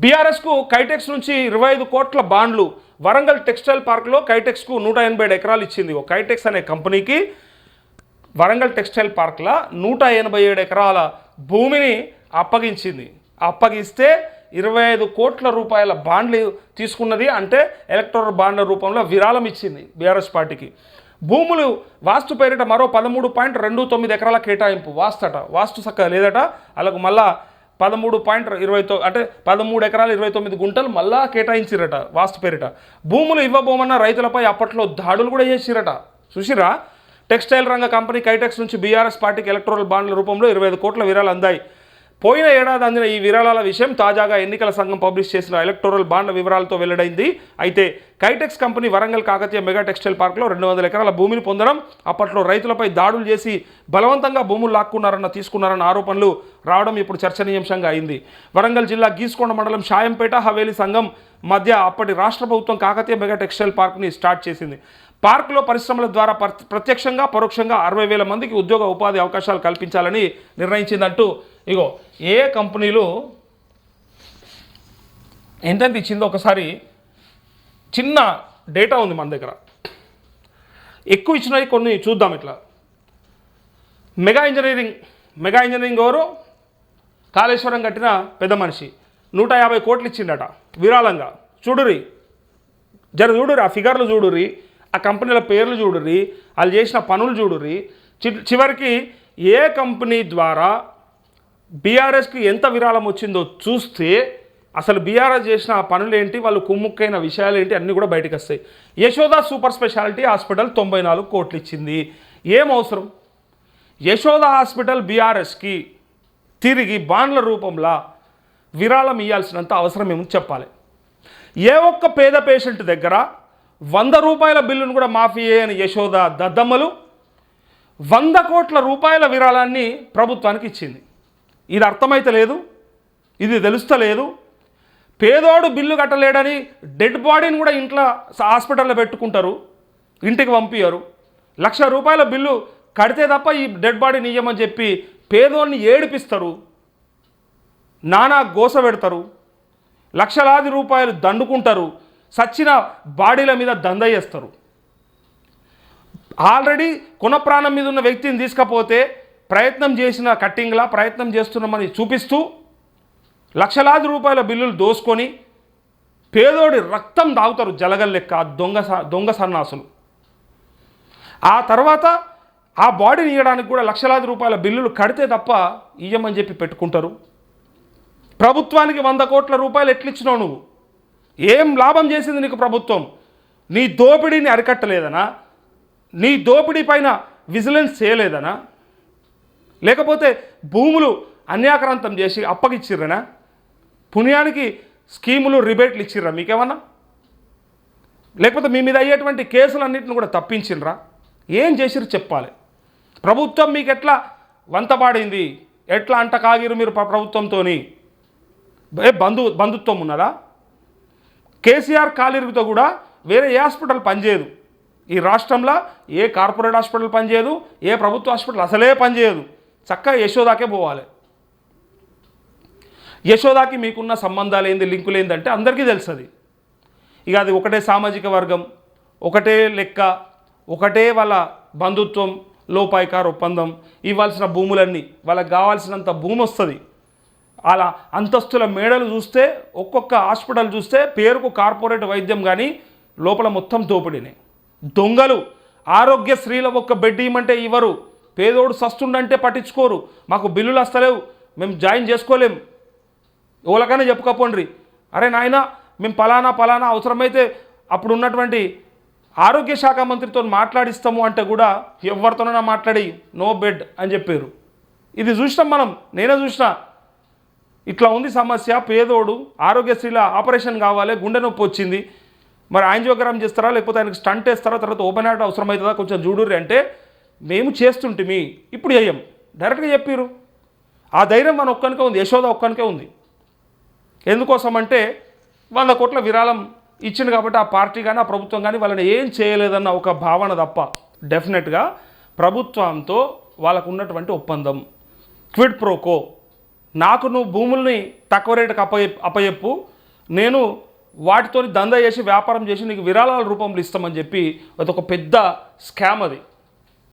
బీఆర్ఎస్కు కైటెక్స్ నుంచి 25 కోట్ల బాండ్లు. వరంగల్ టెక్స్టైల్ పార్క్లో కైటెక్స్కు 187 ఎకరాలు ఇచ్చింది. ఓ కైటెక్స్ అనే కంపెనీకి వరంగల్ టెక్స్టైల్ పార్క్లో 187 ఎకరాల భూమిని అప్పగించింది. అప్పగిస్తే 25 కోట్ల రూపాయల బాండ్లు తీసుకున్నది. అంటే ఎలక్టోరల్ బాండ్ల రూపంలో విరాళం ఇచ్చింది బీఆర్ఎస్ పార్టీకి. భూములు వాస్తు పేరిట మరో 13.29 ఎకరాల కేటాయింపు. వాస్తు చక్కగా లేదట. అలాగ మళ్ళా 13.29 అంటే 13 ఎకరాలు 29 గుంటలు మళ్ళా కేటాయించిరట వాస్తు పేరిట. భూములు ఇవ్వబోమన్న రైతులపై అప్పట్లో దాడులు కూడా చేసిరట. చూసిరా, టెక్స్టైల్ రంగ కంపెనీ కైటెక్స్ నుంచి బీఆర్ఎస్ పార్టీకి ఎలక్టోరల్ బాండ్ల రూపంలో 25 కోట్ల విరాళాలు అందాయి. పోయిన ఏడాది అందిన ఈ విరాళాల విషయం తాజాగా ఎన్నికల సంఘం పబ్లిష్ చేసిన ఎలక్టోరల్ బాండ్ల వివరాలతో వెల్లడైంది. అయితే Kitex company Warangal Kakatiya mega textile పార్క్లో 200 ఎకరాల భూమిని పొందడం, అప్పట్లో రైతులపై దాడులు చేసి బలవంతంగా భూములు తీసుకున్నారన్న ఆరోపణలు రావడం ఇప్పుడు చర్చనీయాంశంగా అయింది. వరంగల్ జిల్లా గీసుకొండ మండలం షాయంపేట హవేలీ సంఘం మధ్య అప్పటి రాష్ట్ర ప్రభుత్వం కాకతీయ మెగా టెక్స్టైల్ పార్క్ని స్టార్ట్ చేసింది. పార్కులో పరిశ్రమల ద్వారా ప్రత్యక్షంగా పరోక్షంగా 60,000 మందికి ఉపాధి అవకాశాలు కల్పించాలని నిర్ణయించిందంటూ ఇగో ఏ కంపెనీలు ఎంతెంత ఇచ్చిందో ఒకసారి చిన్న డేటా ఉంది మన దగ్గర. ఎక్కువ ఇచ్చినవి కొన్ని చూద్దాం. ఇట్లా మెగా ఇంజనీరింగ్ ఎవరు? కాళేశ్వరం కట్టిన పెద్ద మనిషి 150 కోట్లు ఇచ్చిండట విరాళంగా. చూడురి, చూడురి, ఆ ఫిగర్లు చూడురి, ఆ కంపెనీల పేర్లు చూడుర్రి, వాళ్ళు చేసిన పనులు చూడుర్రి. చివరికి ఏ కంపెనీ ద్వారా బీఆర్ఎస్కి ఎంత విరాళం వచ్చిందో చూస్తే అసలు బీఆర్ఎస్ చేసిన పనులు ఏంటి, వాళ్ళు కుమ్ముక్కైన విషయాలు ఏంటి అన్నీ కూడా బయటకు వస్తాయి. యశోద సూపర్ స్పెషాలిటీ హాస్పిటల్ 94 కోట్లు ఇచ్చింది. ఏం అవసరం? యశోద హాస్పిటల్ బీఆర్ఎస్కి తిరిగి బాండ్ల రూపంలో విరాళం ఇవ్వాల్సినంత అవసరం ఏమో చెప్పాలి. ఏ ఒక్క పేద పేషెంట్ దగ్గర 100 రూపాయల బిల్లును కూడా మాఫీ చేయని యశోద దద్దమ్మలు 100 కోట్ల రూపాయల విరాళాన్ని ప్రభుత్వానికి ఇచ్చింది. ఇది అర్థమైతే లేదు, ఇది తెలుస్తలేదు. పేదోడు బిల్లు కట్టలేడని డెడ్ బాడీని కూడా ఇంట్లో హాస్పిటల్లో పెట్టుకుంటారు, ఇంటికి పంపించారు. 1,00,000 రూపాయల బిల్లు కడితే తప్ప ఈ డెడ్ బాడీని ఇయ్యమని చెప్పి పేదోడిని ఏడిపిస్తారు, నానా గోస పెడతారు, లక్షలాది రూపాయలు దండుకుంటారు, సచ్చిన బాడీల మీద దందయ్యేస్తారు. ఆల్రెడీ కొన ప్రాణం మీద ఉన్న వ్యక్తిని తీసుకపోతే ప్రయత్నం చేసిన కట్టింగ్లా ప్రయత్నం చేస్తున్నామని చూపిస్తూ లక్షలాది రూపాయల బిల్లులు దోసుకొని పేదోడి రక్తం దాగుతారు జలగల్ లెక్క దొంగ సన్నాసులు. ఆ తర్వాత ఆ బాడీని ఇవ్వడానికి కూడా లక్షలాది రూపాయల బిల్లులు కడితే తప్ప ఇయ్యమని చెప్పి పెట్టుకుంటారు. ప్రభుత్వానికి 100 కోట్ల రూపాయలు ఎట్లిచ్చినావు నువ్వు? ఏం లాభం చేసింది నీకు ప్రభుత్వం? నీ దోపిడీని అరికట్టలేదనా? నీ దోపిడీ పైన విజిలెన్స్ చేయలేదనా? లేకపోతే భూములు అన్యాక్రాంతం చేసి అప్పగిచ్చిర్రనా? పుణ్యానికి స్కీములు రిబేట్లు ఇచ్చిర్రా మీకేమన్నా? లేకపోతే మీ మీద అయ్యేటువంటి కేసులన్నింటిని కూడా తప్పించినరా? ఏం చేసిర్రు చెప్పాలి. ప్రభుత్వం మీకు ఎట్లా వంతపాడింది, ఎట్లా అంట కాగిరు మీరు ప్రభుత్వంతో? బంధుత్వం ఉన్నదా? కేసీఆర్ కాలిరుగుతో కూడా వేరే ఏ హాస్పిటల్ పనిచేయదు ఈ రాష్ట్రంలో. ఏ కార్పొరేట్ హాస్పిటల్ పనిచేయదు, ఏ ప్రభుత్వ హాస్పిటల్ అసలే పనిచేయదు. చక్కగా యశోదాకే పోవాలి. యశోదాకి మీకున్న సంబంధాలు ఏంది, లింకులు ఏందంటే అందరికీ తెలుస్తుంది. ఇక అది ఒకటే సామాజిక వర్గం, ఒకటే లెక్క, ఒకటే వాళ్ళ బంధుత్వం, లోపాయికార ఒప్పందం. ఇవ్వాల్సిన భూములన్నీ వాళ్ళకి కావాల్సినంత భూమి వస్తుంది. అలా అంతస్తుల మేడలు చూస్తే, ఒక్కొక్క హాస్పిటల్ చూస్తే పేరుకు కార్పొరేట్ వైద్యం, కానీ లోపల మొత్తం దోపిడీనే. దొంగలు. ఆరోగ్యశ్రీలో ఒక్క బెడ్ ఇవ్వమంటే ఇవ్వరు, పేదోడు సస్తుండంటే పట్టించుకోరు, మాకు బిల్లులు వస్తలేవు, మేము జాయిన్ చేసుకోలేం. ఎవరికైనా చెప్పుకోపోండ్రి, అరే నాయన మేము పలానా అవసరమైతే అప్పుడు ఉన్నటువంటి ఆరోగ్య శాఖ మంత్రితో మాట్లాడిస్తాము అంటే కూడా ఎవరితోనైనా మాట్లాడి నో బెడ్ అని చెప్పారు. ఇది చూసినాం మనం, నేనే చూసినా. ఇట్లా ఉంది సమస్య. పేదోడు ఆరోగ్యశ్రీలో ఆపరేషన్ కావాలి, గుండె నొప్పి వచ్చింది, మరి యాంజియోగ్రామ్ చేస్తారా లేకపోతే ఆయనకు స్టంట్ వేస్తారా, తర్వాత ఓపెన్ హార్ట్ అవసరమవుతుందా, కొంచెం చూడుర్రి అంటే మేము చేస్తుంటిమి, ఇప్పుడు చేయం డైరెక్ట్గా చెప్పారు. ఆ ధైర్యం మన ఒక్కనికే ఉంది, యశోద ఒక్కనికే ఉంది. ఎందుకోసం అంటే 100 కోట్ల విరాళం ఇచ్చింది కాబట్టి ఆ పార్టీ కానీ ఆ ప్రభుత్వం కానీ వాళ్ళని ఏం చేయలేదన్న ఒక భావన తప్ప. డెఫినెట్గా ప్రభుత్వంతో వాళ్ళకు ఉన్నటువంటి ఒప్పందం క్విడ్ ప్రోకో నాకు నువ్వు భూముల్ని తక్కువ రేటుకి అప్పయెప్పు, నేను వాటితో దందా చేసి వ్యాపారం చేసి నీకు విరాళాల రూపంలో ఇస్తామని చెప్పి అదొక పెద్ద స్కామ్ అది.